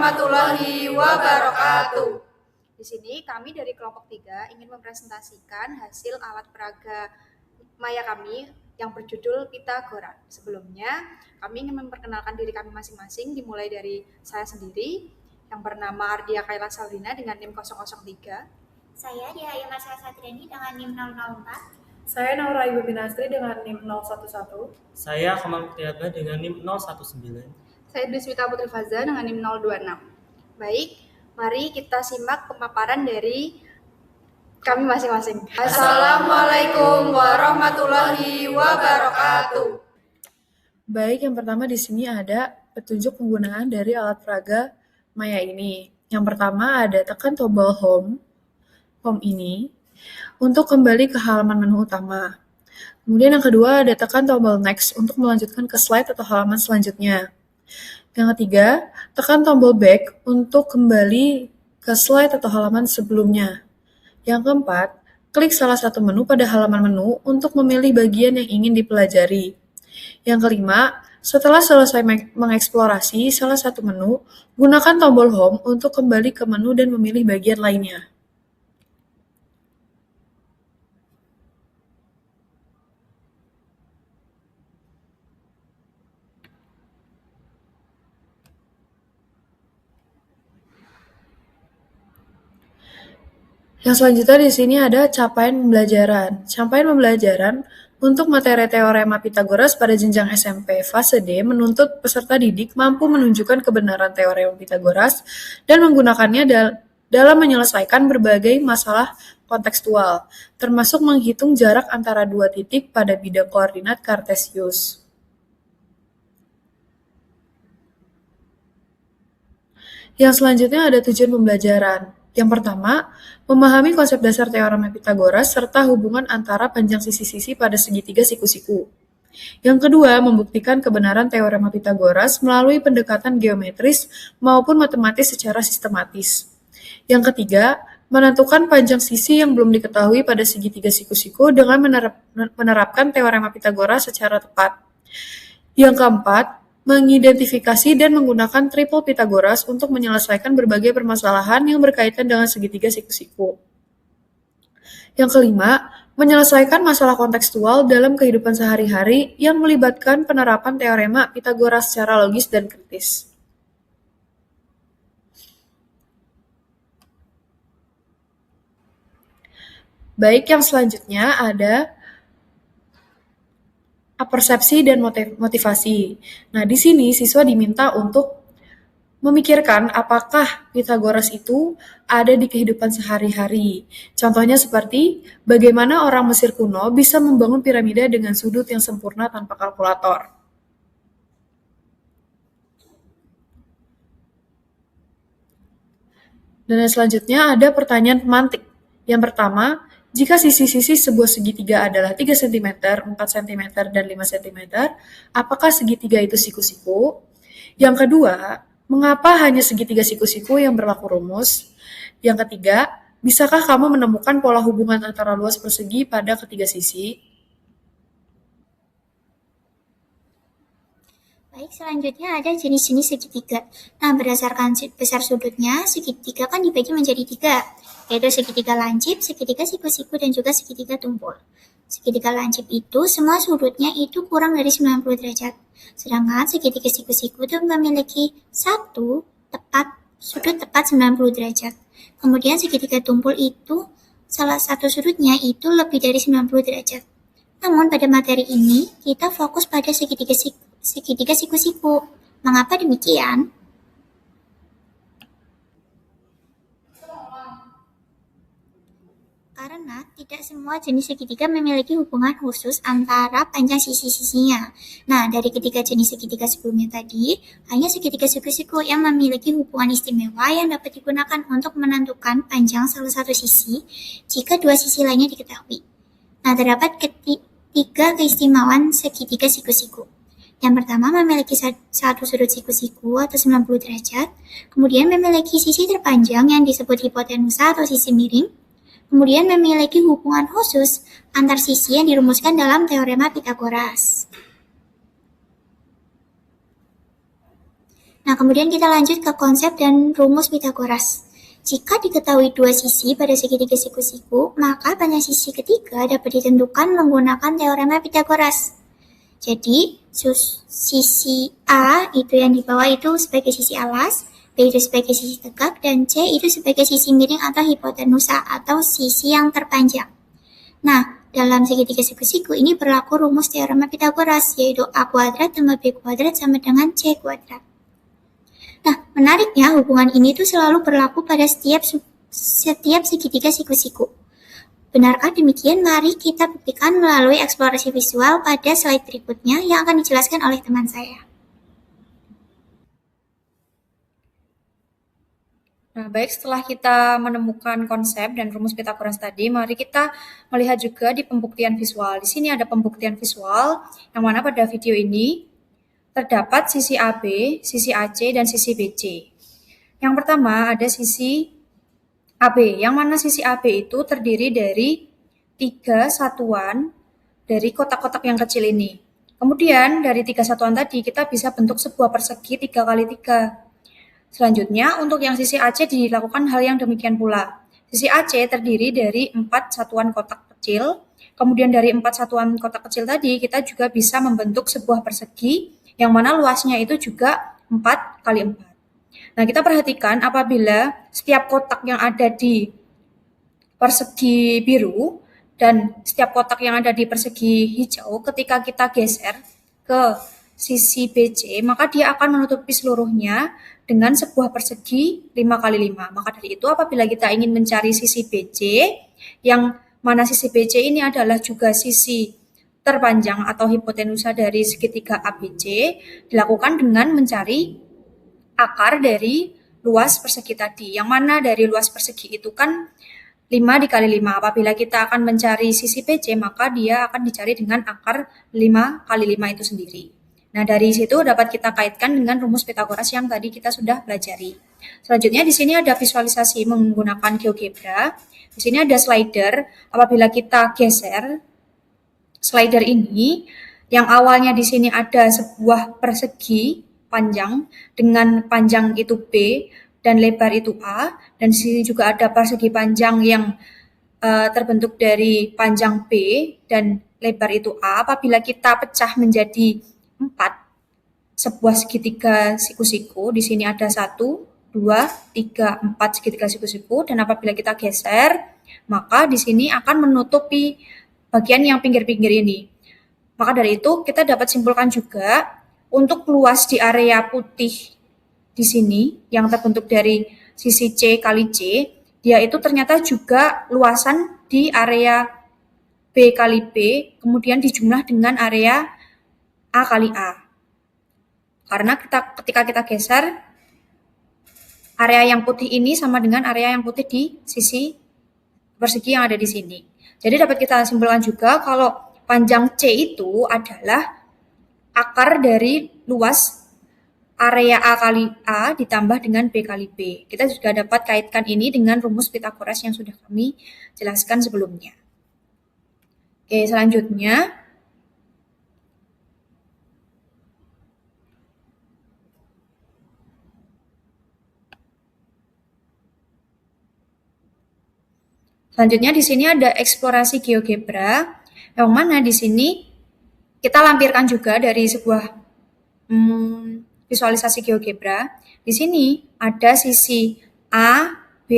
warahmatullahi wabarakatuh. Di sini kami dari kelompok 3 ingin mempresentasikan hasil alat peraga maya kami yang berjudul Pitagoras. Sebelumnya, kami ingin memperkenalkan diri kami masing-masing, dimulai dari saya sendiri yang bernama Ardia Kaila Sabrina dengan NIM 003. Saya Dia Ayumar Satriani dengan NIM 004. Saya Naura Ibu Binastri dengan NIM 011. Saya Kamal Tiaga dengan NIM 019. Saya Deswita Putri Faza dengan NIM 026. Baik, mari kita simak pemaparan dari kami masing-masing. Assalamualaikum warahmatullahi wabarakatuh. Baik, yang pertama di sini ada petunjuk penggunaan dari alat peraga maya ini. Yang pertama ada tekan tombol home ini untuk kembali ke halaman menu utama. Kemudian yang kedua ada tekan tombol next untuk melanjutkan ke slide atau halaman selanjutnya. Yang ketiga, tekan tombol back untuk kembali ke slide atau halaman sebelumnya. Yang keempat, klik salah satu menu pada halaman menu untuk memilih bagian yang ingin dipelajari. Yang kelima, setelah selesai mengeksplorasi salah satu menu, gunakan tombol home untuk kembali ke menu dan memilih bagian lainnya. Yang selanjutnya di sini ada capaian pembelajaran. Capaian pembelajaran untuk materi teorema Pitagoras pada jenjang SMP fase D menuntut peserta didik mampu menunjukkan kebenaran teorema Pitagoras dan menggunakannya dalam menyelesaikan berbagai masalah kontekstual, termasuk menghitung jarak antara dua titik pada bidang koordinat Kartesius. Yang selanjutnya ada tujuan pembelajaran. Yang pertama, memahami konsep dasar teorema Pitagoras serta hubungan antara panjang sisi-sisi pada segitiga siku-siku. Yang kedua, membuktikan kebenaran teorema Pitagoras melalui pendekatan geometris maupun matematis secara sistematis. Yang ketiga, menentukan panjang sisi yang belum diketahui pada segitiga siku-siku dengan menerapkan teorema Pitagoras secara tepat. Yang keempat, mengidentifikasi dan menggunakan triple Pitagoras untuk menyelesaikan berbagai permasalahan yang berkaitan dengan segitiga siku-siku. Yang kelima, menyelesaikan masalah kontekstual dalam kehidupan sehari-hari yang melibatkan penerapan teorema Pitagoras secara logis dan kritis. Baik, yang selanjutnya ada persepsi dan motivasi. Nah, di sini siswa diminta untuk memikirkan apakah Pitagoras itu ada di kehidupan sehari-hari. Contohnya seperti bagaimana orang Mesir kuno bisa membangun piramida dengan sudut yang sempurna tanpa kalkulator. Dan yang selanjutnya ada pertanyaan pemantik. Yang pertama, jika sisi-sisi sebuah segitiga adalah 3 cm, 4 cm, dan 5 cm, apakah segitiga itu siku-siku? Yang kedua, mengapa hanya segitiga siku-siku yang berlaku rumus? Yang ketiga, bisakah kamu menemukan pola hubungan antara luas persegi pada ketiga sisi? Baik, selanjutnya ada jenis-jenis segitiga. Nah, berdasarkan besar sudutnya, segitiga kan dibagi menjadi 3, yaitu segitiga lancip, segitiga siku-siku, dan juga segitiga tumpul. Segitiga lancip itu semua sudutnya itu kurang dari 90 derajat. Sedangkan segitiga siku-siku itu memiliki sudut tepat 90 derajat. Kemudian segitiga tumpul itu salah satu sudutnya itu lebih dari 90 derajat. Namun pada materi ini kita fokus pada segitiga siku-siku. Mengapa demikian? Karena tidak semua jenis segitiga memiliki hubungan khusus antara panjang sisi-sisinya. Nah, dari ketiga jenis segitiga sebelumnya tadi, hanya segitiga siku-siku yang memiliki hubungan istimewa yang dapat digunakan untuk menentukan panjang salah satu sisi jika dua sisi lainnya diketahui. Nah, terdapat tiga keistimewaan segitiga siku-siku. Yang pertama, memiliki satu sudut siku-siku atau 90 derajat, kemudian memiliki sisi terpanjang yang disebut hipotenusa atau sisi miring, kemudian memiliki hubungan khusus antar sisi yang dirumuskan dalam teorema Pitagoras. Nah, kemudian kita lanjut ke konsep dan rumus Pitagoras. Jika diketahui dua sisi pada segitiga siku-siku, maka panjang sisi ketiga dapat ditentukan menggunakan teorema Pitagoras. Jadi, sisi A itu yang di bawah itu sebagai sisi alas, B itu sebagai sisi tegak, dan C itu sebagai sisi miring atau hipotenusa atau sisi yang terpanjang. Nah, dalam segitiga siku-siku ini berlaku rumus teorema Pitagoras, yaitu A kuadrat tambah B kuadrat sama dengan C kuadrat. Nah, menariknya hubungan ini tuh selalu berlaku pada setiap segitiga siku-siku. Benarkah demikian? Mari kita buktikan melalui eksplorasi visual pada slide berikutnya yang akan dijelaskan oleh teman saya. Nah, baik, setelah kita menemukan konsep dan rumus Pitagoras tadi, mari kita melihat juga di pembuktian visual. Di sini ada pembuktian visual, yang mana pada video ini terdapat sisi AB, sisi AC, dan sisi BC. Yang pertama ada sisi AB, yang mana sisi AB itu terdiri dari 3 satuan dari kotak-kotak yang kecil ini. Kemudian dari 3 satuan tadi kita bisa bentuk sebuah persegi 3x3. Selanjutnya untuk yang sisi AC dilakukan hal yang demikian pula. Sisi AC terdiri dari 4 satuan kotak kecil. Kemudian dari 4 satuan kotak kecil tadi kita juga bisa membentuk sebuah persegi yang mana luasnya itu juga 4x4. Nah, kita perhatikan apabila setiap kotak yang ada di persegi biru dan setiap kotak yang ada di persegi hijau, ketika kita geser ke sisi BC, maka dia akan menutupi seluruhnya dengan sebuah persegi 5x5. Maka dari itu apabila kita ingin mencari sisi BC, yang mana sisi BC ini adalah juga sisi terpanjang atau hipotenusa dari segitiga ABC, dilakukan dengan mencari akar dari luas persegi tadi. Yang mana dari luas persegi itu kan 5 dikali 5. Apabila kita akan mencari sisi BC, maka dia akan dicari dengan akar 5 kali 5 itu sendiri. Nah, dari situ dapat kita kaitkan dengan rumus Pitagoras yang tadi kita sudah pelajari. Selanjutnya di sini ada visualisasi menggunakan GeoGebra. Di sini ada slider. Apabila kita geser slider ini, yang awalnya di sini ada sebuah persegi panjang dengan panjang itu B dan lebar itu A, dan di sini juga ada persegi panjang yang terbentuk dari panjang B dan lebar itu A. Apabila kita pecah menjadi 4 sebuah segitiga siku-siku, di sini ada 1, 2, 3, 4 segitiga siku-siku, dan apabila kita geser, maka di sini akan menutupi bagian yang pinggir-pinggir ini. Maka dari itu kita dapat simpulkan juga untuk luas di area putih di sini yang terbentuk dari sisi C kali C, dia itu ternyata juga luasan di area B kali B, kemudian dijumlah dengan area A kali A. Karena ketika kita geser, area yang putih ini sama dengan area yang putih di sisi persegi yang ada di sini. Jadi dapat kita simpulkan juga kalau panjang C itu adalah akar dari luas area A kali A ditambah dengan B kali B. Kita juga dapat kaitkan ini dengan rumus Pitagoras yang sudah kami jelaskan sebelumnya. Oke, selanjutnya di sini ada eksplorasi GeoGebra, yang mana di sini kita lampirkan juga dari sebuah visualisasi GeoGebra. Di sini ada sisi A, B,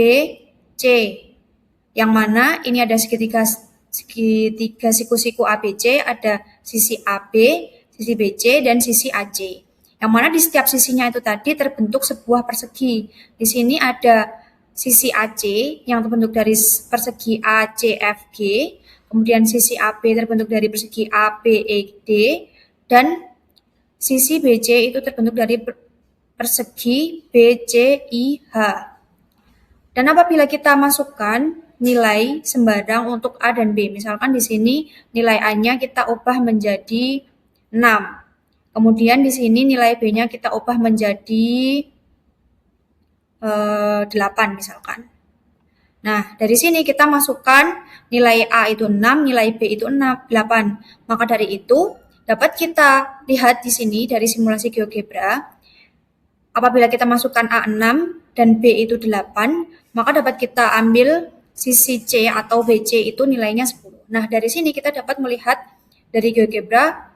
C, yang mana ini ada segitiga siku-siku ABC, ada sisi AB, sisi BC, dan sisi AC. Yang mana di setiap sisinya itu tadi terbentuk sebuah persegi. Di sini ada sisi AC yang terbentuk dari persegi ACFG, kemudian sisi AB terbentuk dari persegi ABED, dan sisi BC itu terbentuk dari persegi BCIH. Dan apabila kita masukkan nilai sembarang untuk A dan B, misalkan di sini nilai A-nya kita ubah menjadi 6. Kemudian di sini nilai B-nya kita ubah menjadi 8 misalkan. Nah, dari sini kita masukkan nilai A itu 6, nilai B itu 8. Maka dari itu dapat kita lihat di sini dari simulasi GeoGebra, apabila kita masukkan A6 dan B itu 8, maka dapat kita ambil sisi C atau BC itu nilainya 10. Nah, dari sini kita dapat melihat dari GeoGebra,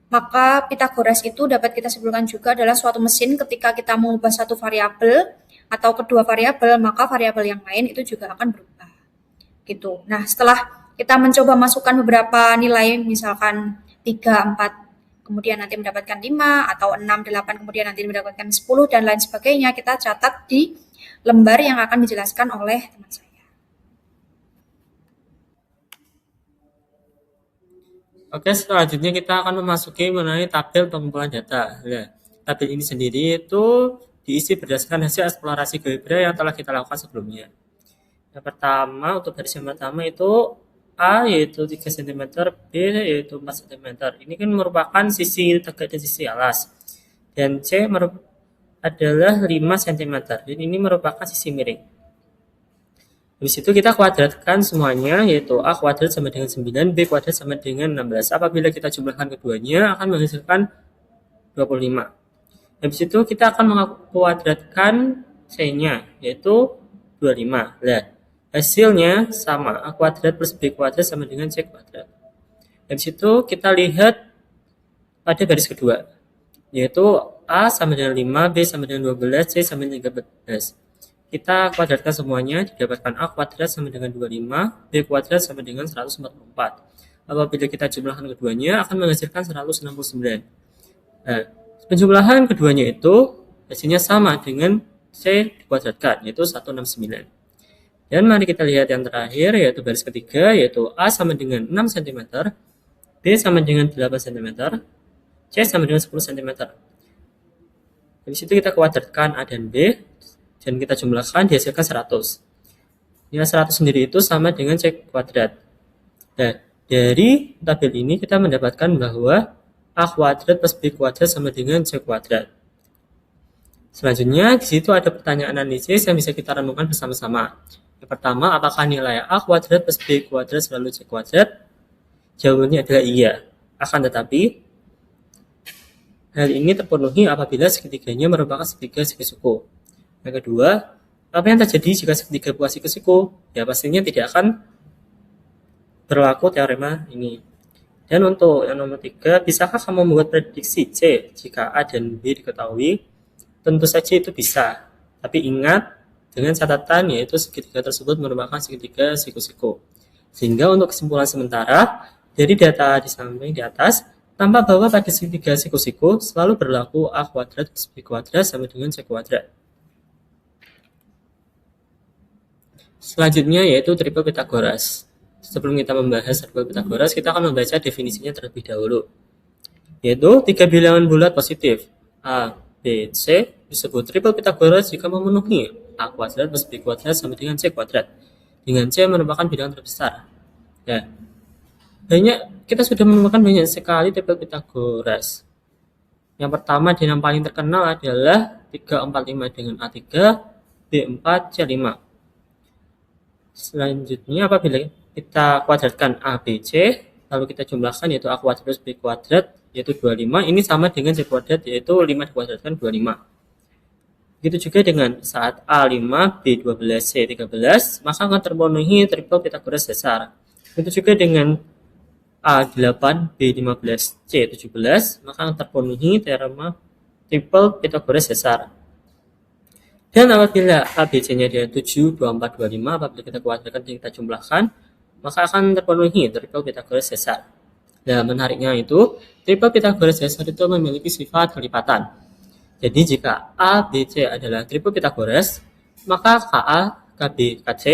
maka Pitagoras itu dapat kita simpulkan juga adalah suatu mesin ketika kita mengubah satu variabel atau kedua variabel, maka variabel yang lain itu juga akan berubah. Gitu. Nah, setelah kita mencoba masukkan beberapa nilai, misalkan 3, 4, kemudian nanti mendapatkan 5, atau 6, 8, kemudian nanti mendapatkan 10, dan lain sebagainya, kita catat di lembar yang akan dijelaskan oleh teman saya. Oke, selanjutnya kita akan memasuki mengenai tabel pengumpulan data. Nah, tabel ini sendiri itu diisi berdasarkan hasil eksplorasi GeoGebra yang telah kita lakukan sebelumnya. Yang pertama, untuk baris yang pertama itu A yaitu 3 cm, B yaitu 4 cm. Ini kan merupakan sisi tegak dan sisi alas. Dan C adalah 5 cm. Dan ini merupakan sisi miring. Habis itu kita kuadratkan semuanya, yaitu A kuadrat sama dengan 9, B kuadrat sama dengan 16. Apabila kita jumlahkan keduanya akan menghasilkan 25. Habis itu kita akan mengkuadratkan C-nya, yaitu 25. Nah, hasilnya sama, A kuadrat plus B kuadrat sama dengan C kuadrat. Habis itu kita lihat pada baris kedua, yaitu A sama dengan 5, B sama dengan 12, C sama dengan 13. Kita kuadratkan semuanya, didapatkan A kuadrat sama dengan 25, B kuadrat sama dengan 144. Apabila kita jumlahkan keduanya akan menghasilkan 169. Nah, penjumlahan keduanya itu hasilnya sama dengan C dikuadratkan, yaitu 169. Dan mari kita lihat yang terakhir, yaitu baris ketiga, yaitu A sama dengan 6 cm, B sama dengan 8 cm, C sama dengan 10 cm. Habis itu kita kuadratkan A dan B, dan kita jumlahkan dihasilkan 100. Nilai 100 sendiri itu sama dengan C kuadrat. Nah, dari tabel ini kita mendapatkan bahwa A kuadrat plus B kuadrat sama dengan C kuadrat. Selanjutnya, di situ ada pertanyaan analisis yang bisa kita renungkan bersama-sama. Yang pertama, apakah nilai A kuadrat plus B kuadrat selalu C kuadrat? Jawabannya adalah iya. Akan tetapi, hal ini terpenuhi apabila seketiganya merupakan segitiga sekusiku. Yang kedua, apa yang terjadi jika segitiga bukan sekusiku? Ya, pastinya tidak akan berlaku teorema ini. Dan untuk yang nomor 3, bisakah kamu membuat prediksi C jika A dan B diketahui? Tentu saja itu bisa. Tapi ingat, dengan catatan yaitu segitiga tersebut merupakan segitiga siku-siku. Sehingga untuk kesimpulan sementara, dari data di samping di atas, tampak bahwa pada segitiga siku-siku selalu berlaku A kuadrat plus B kuadrat sama dengan C kuadrat. Selanjutnya yaitu triple Pitagoras. Sebelum kita membahas triple Pitagoras, kita akan membaca definisinya terlebih dahulu. Yaitu 3 bilangan bulat positif A, B, C disebut triple Pitagoras jika memenuhi A kuadrat plus B kuadrat sama dengan C kuadrat. Dengan C merupakan bilangan terbesar. Ya. Kita sudah menemukan banyak sekali triple Pitagoras. Yang pertama dan yang paling terkenal adalah 345 dengan A3, B4, C5. Selanjutnya apabila kita kuadratkan A, B, C, lalu kita jumlahkan yaitu A kuadrat plus B kuadrat yaitu 25, ini sama dengan C kuadrat yaitu 5 dikuadratkan 25. Begitu juga dengan saat A5, B12, C13, maka akan terpenuhi triple Pitagoras dasar. Begitu juga dengan A8, B15, C17, maka akan terpenuhi teorema triple Pitagoras dasar. Dan apabila ABC-nya dia 7, 24, 25, apabila kita kuadratkan dan kita jumlahkan, maka akan terpenuhi triple Pitagoras dasar. Nah, menariknya itu, triple Pitagoras dasar itu memiliki sifat kelipatan. Jadi, jika A, B, C adalah triple Pitagoras, maka KA, KB, KC,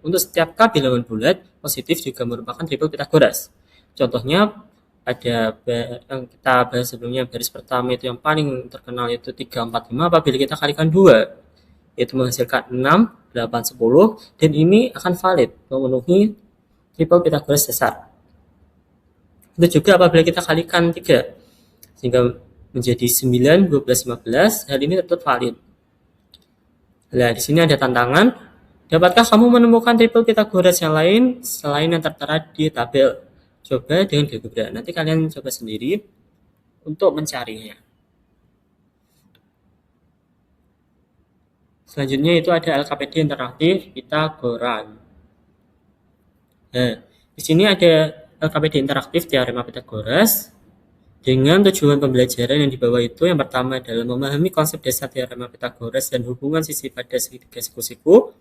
untuk setiap K bilangan bulat, positif juga merupakan triple Pitagoras. Contohnya, ada yang kita bahas sebelumnya, baris pertama itu yang paling terkenal yaitu 3, 4, 5, apabila kita kalikan 2, yaitu menghasilkan 6, 8, 10, dan ini akan valid, memenuhi triple Pitagoras dasar. Itu juga apabila kita kalikan 3, sehingga menjadi 9, 12, 15, hal ini tetap valid. Nah, di sini ada tantangan. Dapatkah kamu menemukan triple Pitagoras yang lain selain yang tertera di tabel? Coba dengan GeoGebra. Nanti kalian coba sendiri untuk mencarinya. Selanjutnya itu ada LKPD interaktif Pitagoran. Nah, di sini ada LKPD interaktif teorema Pitagoras dengan tujuan pembelajaran yang di bawah itu. Yang pertama adalah memahami konsep dasar teorema Pitagoras dan hubungan sisi pada segitiga siku-siku.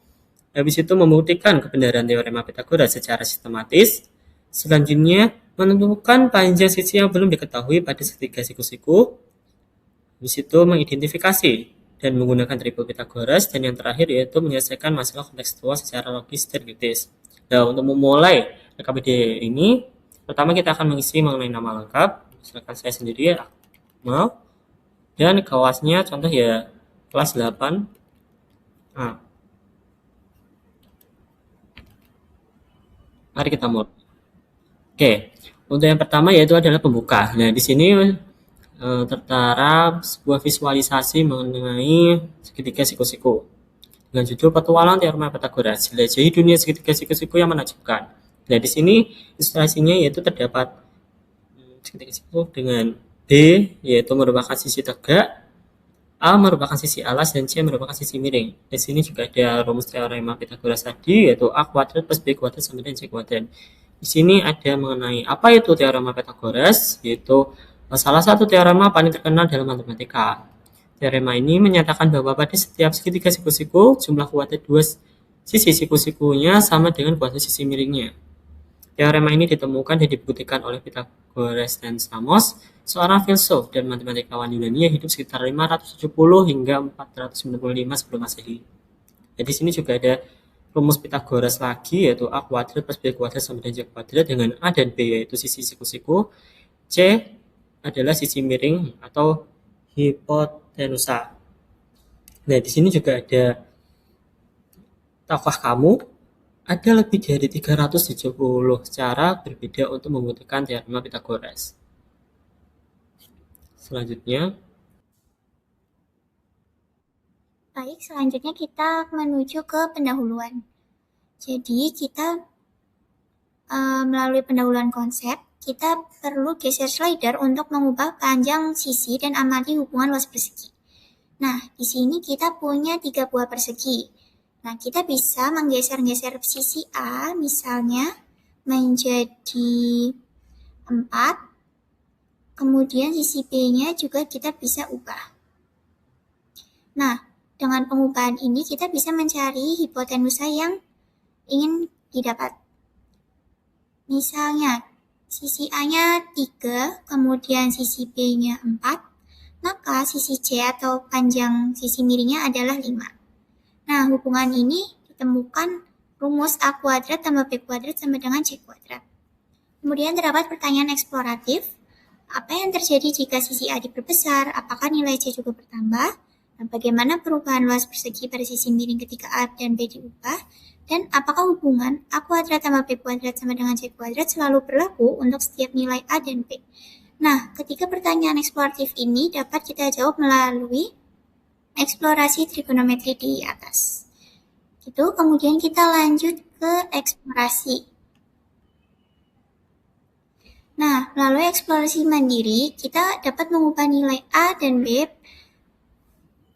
Habis itu membuktikan kebenaran teorema Pitagoras secara sistematis. Selanjutnya menentukan panjang sisi yang belum diketahui pada segitiga siku-siku. Habis itu mengidentifikasi dan menggunakan tripod Pitagoras. Dan yang terakhir yaitu menyelesaikan masalah kontekstual secara logis dan kritis. Nah, untuk memulai LKPD ini, pertama kita akan mengisi mengenai nama lengkap. Misalkan saya sendiri Akmal, dan kelasnya contoh ya kelas 8. Nah, mari kita mulai. Oke, untuk yang pertama yaitu adalah pembuka. Nah, di sini tertera sebuah visualisasi mengenai segitiga siku-siku dengan judul Petualang Teorema Pitagoras, jelajahi dunia segitiga siku-siku yang menakjubkan. Nah, di sini ilustrasinya yaitu terdapat segitiga siku dengan B yaitu merupakan sisi tegak, A merupakan sisi alas, dan C merupakan sisi miring. Di sini juga ada rumus teorema Pitagoras tadi yaitu A kuadrat plus B kuadrat sama dengan C kuadrat. Di sini ada mengenai apa itu teorema Pitagoras, yaitu salah satu teorema paling terkenal dalam matematika. Teorema ini menyatakan bahwa pada setiap segitiga siku-siku, jumlah kuadrat dua sisi siku-sikunya sama dengan kuadrat sisi miringnya. Teorema ini ditemukan dan dibuktikan oleh Pitagoras dan Samos, seorang filsuf dan matematikawan Yunani yang hidup sekitar 570 hingga 495 sebelum Masehi. Jadi di sini juga ada rumus Pitagoras lagi, yaitu A kuadrat plus B kuadrat sama dengan C kuadrat, dengan A dan B yaitu sisi siku-siku, C adalah sisi miring atau hipotenusa. Nah, di sini juga ada tahukah kamu ada lebih dari 370 cara berbeda untuk membuktikan teorema Pitagoras. Selanjutnya, Baik, selanjutnya kita menuju ke pendahuluan. Jadi kita melalui pendahuluan konsep, kita perlu geser slider untuk mengubah panjang sisi dan amati hubungan luas persegi. Nah, di sini kita punya 3 buah persegi. Nah, kita bisa menggeser-geser sisi A misalnya menjadi 4. Kemudian sisi B-nya juga kita bisa ubah. Nah, dengan pengubahan ini kita bisa mencari hipotenusa yang ingin didapat. Misalnya, sisi A-nya 3, kemudian sisi B-nya 4, maka sisi C atau panjang sisi miringnya adalah 5. Nah, hubungan ini ditemukan rumus A kuadrat tambah B kuadrat sama dengan C kuadrat. Kemudian terdapat pertanyaan eksploratif. Apa yang terjadi jika sisi A diperbesar? Apakah nilai C juga bertambah? Nah, bagaimana perubahan luas persegi pada sisi miring ketika A dan B diubah? Dan apakah hubungan A kuadrat tambah B kuadrat sama dengan C kuadrat selalu berlaku untuk setiap nilai A dan B? Nah, ketiga pertanyaan eksploratif ini dapat kita jawab melalui eksplorasi trigonometri di atas. Gitu, kemudian kita lanjut ke eksplorasi. Nah, melalui eksplorasi mandiri, kita dapat mengubah nilai A dan B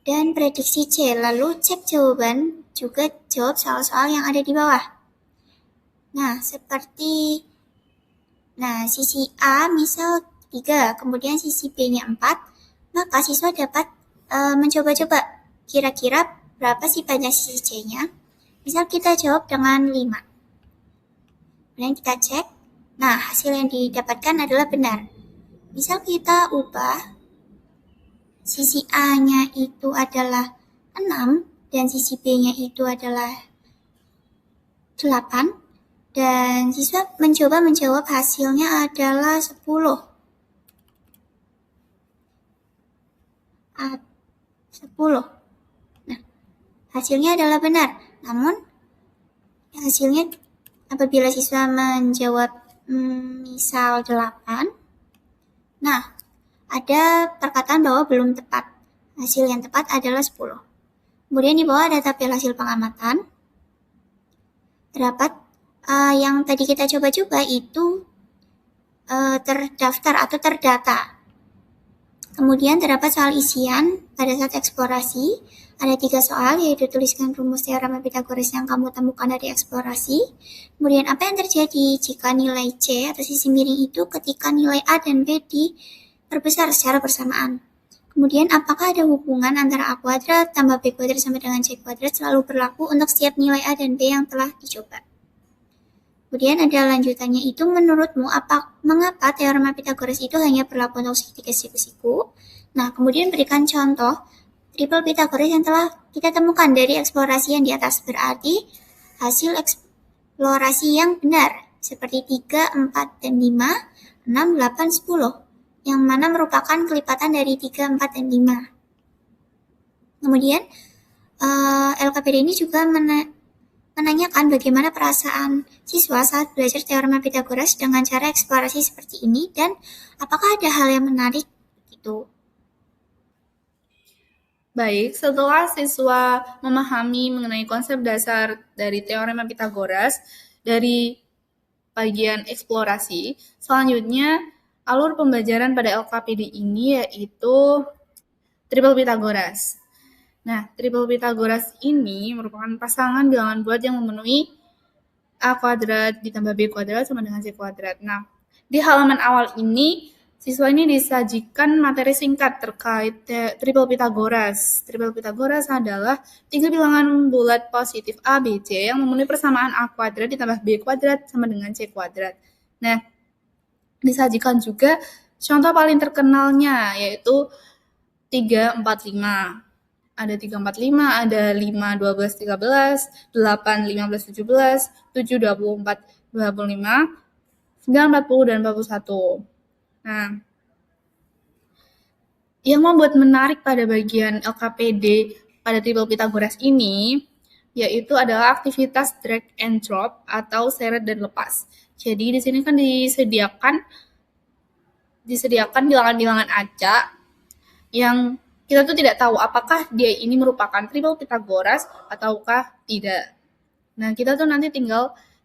dan prediksi C, lalu cek jawaban, juga jawab soal-soal yang ada di bawah. Nah, sisi A misal 3, kemudian sisi B-nya 4, maka siswa dapat mencoba-coba kira-kira berapa sih panjang sisi C-nya. Misal kita jawab dengan 5. Kemudian kita cek, nah hasil yang didapatkan adalah benar. Misal kita ubah, sisi A-nya itu adalah 6, dan sisi B-nya itu adalah 8, dan siswa mencoba menjawab hasilnya adalah 10. 10. Nah, hasilnya adalah benar. Namun, hasilnya apabila siswa menjawab misal 8, nah, ada perkataan bahwa belum tepat. Hasil yang tepat adalah 10. Kemudian di bawah ada tabel hasil pengamatan. Terdapat yang tadi kita coba-coba itu terdaftar atau terdata. Kemudian terdapat soal isian pada saat eksplorasi. Ada 3 soal, yaitu tuliskan rumus teorema Pythagoras yang kamu temukan dari eksplorasi. Kemudian apa yang terjadi jika nilai C atau sisi miring itu ketika nilai A dan B diperbesar secara bersamaan. Kemudian apakah ada hubungan antara A kuadrat tambah B kuadrat sama dengan C kuadrat selalu berlaku untuk setiap nilai A dan B yang telah dicoba. Kemudian ada lanjutannya itu, menurutmu mengapa teorema Pythagoras itu hanya berlaku untuk segitiga siku-siku? Nah, kemudian berikan contoh triple Pythagoras yang telah kita temukan dari eksplorasi yang di atas, berarti hasil eksplorasi yang benar seperti 3, 4, dan 5, 6, 8, 10 yang mana merupakan kelipatan dari 3, 4, dan 5. Kemudian LKPD ini juga menanyakan bagaimana perasaan siswa saat belajar teorema Pythagoras dengan cara eksplorasi seperti ini dan apakah ada hal yang menarik gitu. Baik, setelah siswa memahami mengenai konsep dasar dari teorema Pythagoras dari bagian eksplorasi, selanjutnya alur pembelajaran pada LKPD ini yaitu triple Pythagoras. Nah, triple Pythagoras ini merupakan pasangan bilangan bulat yang memenuhi A kuadrat ditambah B kuadrat sama dengan C kuadrat. Nah, di halaman awal ini, siswa ini disajikan materi singkat terkait triple Pythagoras. Triple Pythagoras adalah 3 bilangan bulat positif A, B, C yang memenuhi persamaan A kuadrat ditambah B kuadrat sama dengan C kuadrat. Nah, disajikan juga contoh paling terkenalnya yaitu 3, 4, 5. Ada 3, 4, 5, ada 5, 12, 13, 8, 15, 17, 7, 24, 25, 9, 40, dan 41. Nah, yang membuat menarik pada bagian LKPD pada triple Pythagoras ini yaitu adalah aktivitas drag and drop atau seret dan lepas. Jadi di sini kan disediakan bilangan-bilangan acak yang kita tuh tidak tahu apakah dia ini merupakan triple Pythagoras ataukah tidak. Nah, kita tuh nanti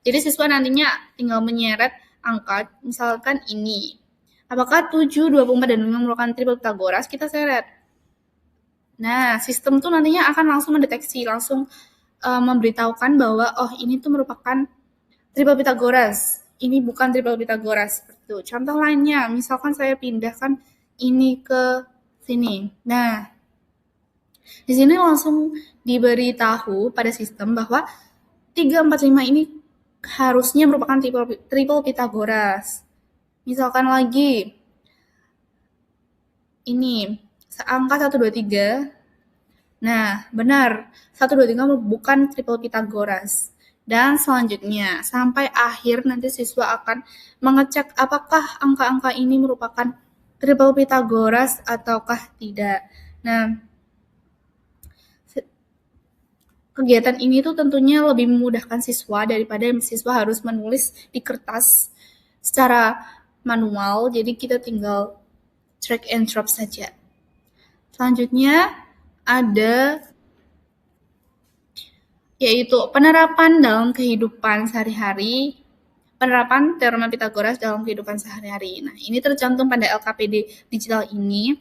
jadi siswa nantinya tinggal menyeret angka, misalkan ini. Apakah 7, 24, dan 5 merupakan triple Pythagoras? Kita seret. Nah, sistem tuh nantinya akan langsung mendeteksi, langsung memberitahukan bahwa ini tuh merupakan triple Pythagoras. Ini bukan triple Pythagoras. Seperti itu. Contoh lainnya, misalkan saya pindahkan ini ke sini. Nah, di sini langsung diberitahu pada sistem bahwa 3, 4, 5 ini harusnya merupakan triple Pythagoras. Misalkan lagi, ini, angka 1, 2, 3. Nah, benar, 1, 2, 3 bukan triple Pythagoras. Dan selanjutnya, sampai akhir nanti siswa akan mengecek apakah angka-angka ini merupakan triple Pythagoras ataukah tidak. Nah, kegiatan ini tuh tentunya lebih memudahkan siswa daripada siswa harus menulis di kertas secara manual, jadi kita tinggal drag and drop saja. Selanjutnya ada yaitu penerapan dalam kehidupan sehari-hari, penerapan teorema Pythagoras dalam kehidupan sehari-hari. Nah, ini tercantum pada LKPD digital ini.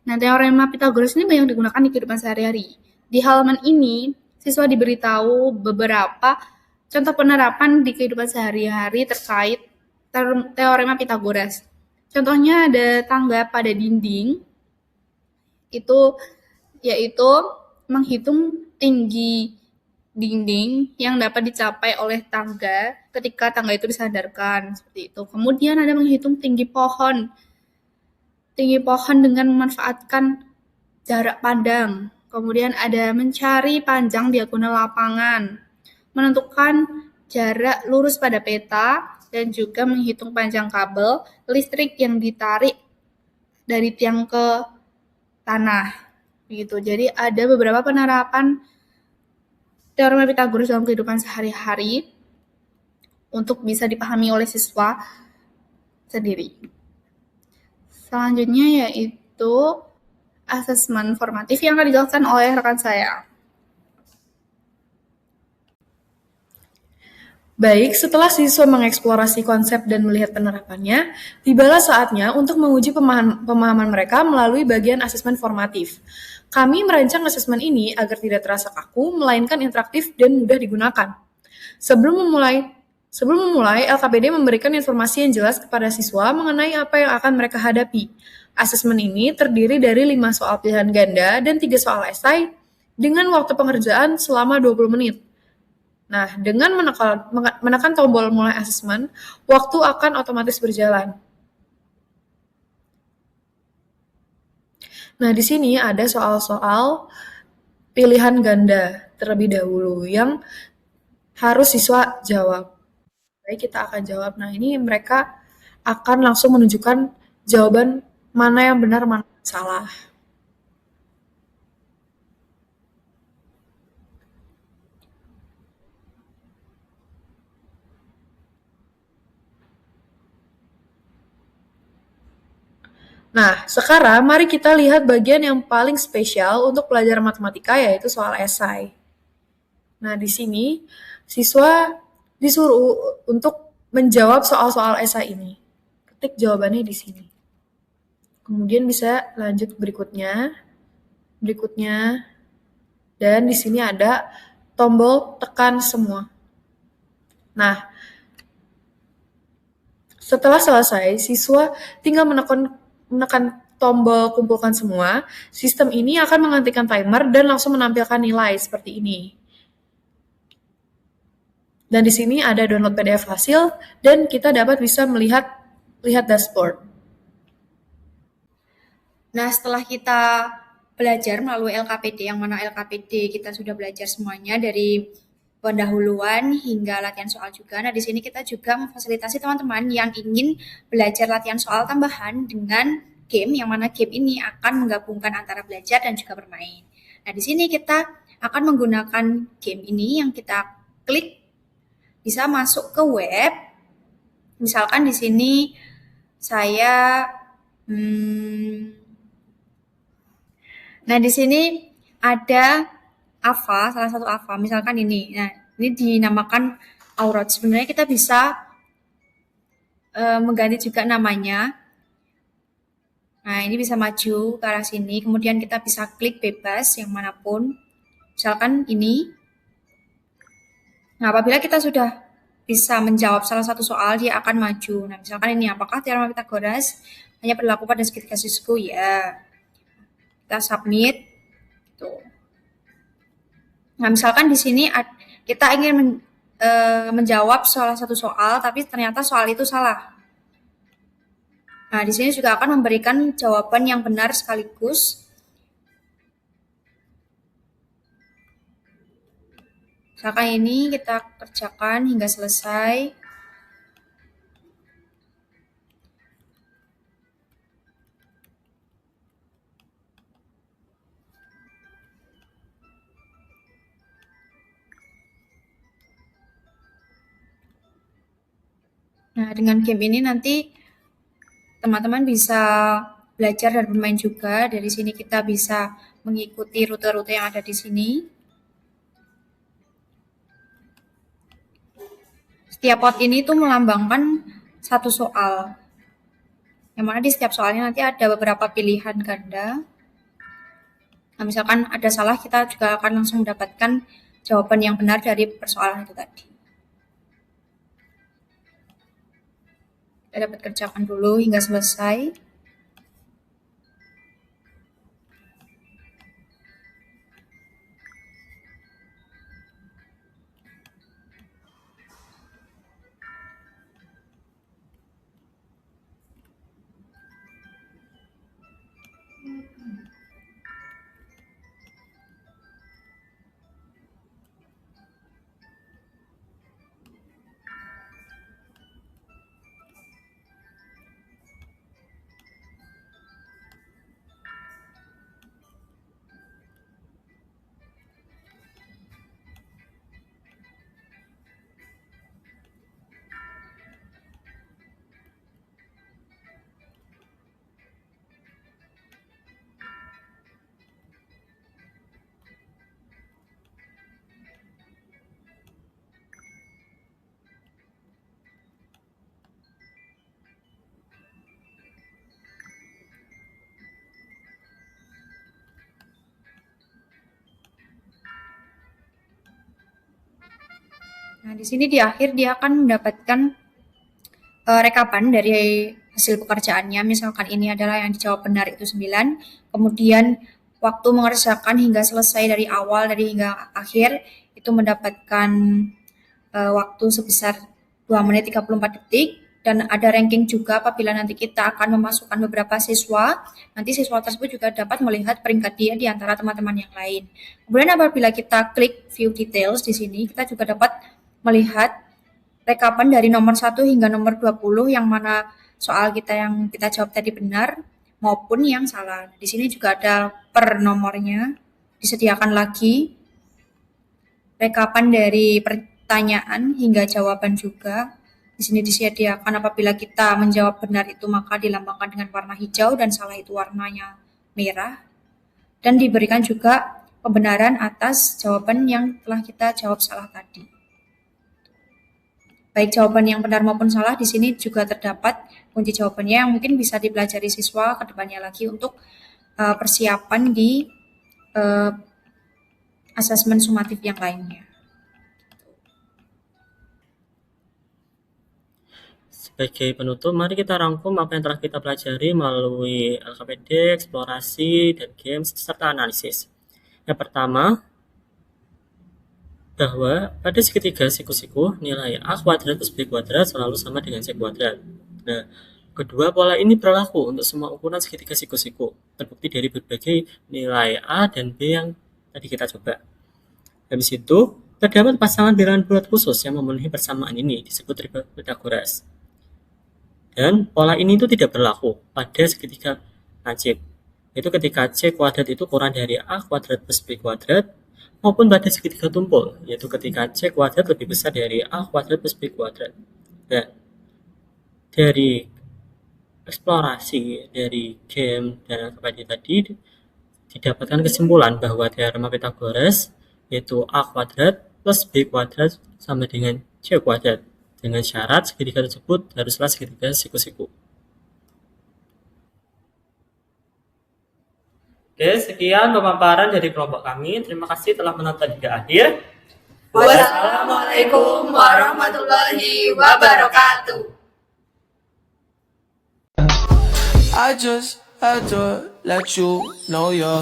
Nah, teorema Pythagoras ini banyak digunakan di kehidupan sehari-hari. Di halaman ini, siswa diberitahu beberapa contoh penerapan di kehidupan sehari-hari terkait teorema Pythagoras. Contohnya ada tangga pada dinding, yaitu menghitung tinggi dinding yang dapat dicapai oleh tangga ketika tangga itu disandarkan, seperti itu. Kemudian ada menghitung tinggi pohon dengan memanfaatkan jarak pandang. Kemudian ada mencari panjang diagonal lapangan, menentukan jarak lurus pada peta, dan juga menghitung panjang kabel listrik yang ditarik dari tiang ke tanah. Begitu. Jadi ada beberapa penerapan teorema Pythagoras dalam kehidupan sehari-hari untuk bisa dipahami oleh siswa sendiri. Selanjutnya yaitu asesmen formatif yang akan dijelaskan oleh rekan saya. Baik, setelah siswa mengeksplorasi konsep dan melihat penerapannya, tibalah saatnya untuk menguji pemahaman mereka melalui bagian asesmen formatif. Kami merancang asesmen ini agar tidak terasa kaku, melainkan interaktif dan mudah digunakan. Sebelum memulai, LKPD memberikan informasi yang jelas kepada siswa mengenai apa yang akan mereka hadapi. Asesmen ini terdiri dari 5 soal pilihan ganda dan 3 soal esai dengan waktu pengerjaan selama 20 menit. Nah, dengan menekan tombol mulai asesmen, waktu akan otomatis berjalan. Nah, di sini ada soal-soal pilihan ganda terlebih dahulu yang harus siswa jawab. Baik, kita akan jawab. Nah, ini mereka akan langsung menunjukkan jawaban mana yang benar, mana yang salah. Nah, sekarang mari kita lihat bagian yang paling spesial untuk pelajaran matematika, yaitu soal esai. Nah, di sini siswa disuruh untuk menjawab soal-soal esai ini. Ketik jawabannya di sini. Kemudian bisa lanjut berikutnya, dan di sini ada tombol tekan semua. Nah, setelah selesai, siswa tinggal menekan tombol kumpulkan semua. Sistem ini akan menghentikan timer dan langsung menampilkan nilai seperti ini. Dan di sini ada download PDF hasil dan kita dapat bisa melihat dashboard. Nah, setelah kita belajar melalui LKPD, yang mana LKPD kita sudah belajar semuanya dari pendahuluan hingga latihan soal juga. Nah, di sini kita juga memfasilitasi teman-teman yang ingin belajar latihan soal tambahan dengan game, yang mana game ini akan menggabungkan antara belajar dan juga bermain. Nah, di sini kita akan menggunakan game ini yang kita klik bisa masuk ke web. Misalkan di sini saya nah, di sini ada AVA, salah satu AVA, misalkan ini. Nah, ini dinamakan Aurat. Sebenarnya kita bisa mengganti juga namanya. Nah, ini bisa maju ke arah sini, kemudian kita bisa klik bebas yang manapun. Misalkan ini. Nah, apabila kita sudah bisa menjawab salah satu soal, dia akan maju. Nah, misalkan ini, apakah teorema Pythagoras hanya berlaku pada segitiga sisiku? Ya. Kita submit. Tuh. Nah, misalkan di sini kita ingin menjawab salah satu soal, tapi ternyata soal itu salah. Nah, di sini juga akan memberikan jawaban yang benar sekaligus. Misalkan ini kita kerjakan hingga selesai. Nah, dengan game ini nanti teman-teman bisa belajar dan bermain juga. Dari sini kita bisa mengikuti rute-rute yang ada di sini. Setiap pot ini tuh melambangkan satu soal. Yang mana di setiap soalnya nanti ada beberapa pilihan ganda. Nah, misalkan ada salah, kita juga akan langsung mendapatkan jawaban yang benar dari persoalan itu tadi. Kita dapat kerjakan dulu hingga selesai. Nah, di sini di akhir dia akan mendapatkan rekapan dari hasil pekerjaannya. Misalkan ini adalah yang dijawab benar itu 9, kemudian waktu mengerjakan hingga selesai dari awal dari hingga akhir itu mendapatkan waktu sebesar 2 menit 34 detik, dan ada ranking juga apabila nanti kita akan memasukkan beberapa siswa, nanti siswa tersebut juga dapat melihat peringkat dia di antara teman-teman yang lain. Kemudian apabila kita klik view details di sini, kita juga dapat melihat rekapan dari nomor 1 hingga nomor 20 yang mana soal kita yang kita jawab tadi benar maupun yang salah. Di sini juga ada per nomornya, disediakan lagi rekapan dari pertanyaan hingga jawaban juga. Di sini disediakan apabila kita menjawab benar itu maka dilambangkan dengan warna hijau dan salah itu warnanya merah. Dan diberikan juga pembenaran atas jawaban yang telah kita jawab salah tadi. Baik jawaban yang benar maupun salah, di sini juga terdapat kunci jawabannya yang mungkin bisa dipelajari siswa ke depannya lagi untuk persiapan di asesmen sumatif yang lainnya. Sebagai penutup, mari kita rangkum apa yang telah kita pelajari melalui LKPD, eksplorasi, dan games, serta analisis. Yang pertama, bahwa pada segitiga siku-siku, nilai A kuadrat plus B kuadrat selalu sama dengan C kuadrat. Nah, kedua, pola ini berlaku untuk semua ukuran segitiga siku-siku, terbukti dari berbagai nilai A dan B yang tadi kita coba. Habis itu, terdapat pasangan bilangan bulat khusus yang memenuhi persamaan ini, disebut triple Pythagoras. Dan pola ini itu tidak berlaku pada segitiga lancip, yaitu ketika C kuadrat itu kurang dari A kuadrat plus B kuadrat, maupun pada segitiga tumpul, yaitu ketika C kuadrat lebih besar dari A kuadrat plus B kuadrat. Dan dari eksplorasi, dari game, dan LKPD tadi, didapatkan kesimpulan bahwa teorema Pythagoras, yaitu A kuadrat plus B kuadrat sama dengan C kuadrat, dengan syarat segitiga tersebut haruslah segitiga siku-siku. Oke, sekian pemaparan dari kelompok kami. Terima kasih telah menonton hingga akhir. Wassalamualaikum warahmatullahi wabarakatuh. I just had to let you know you're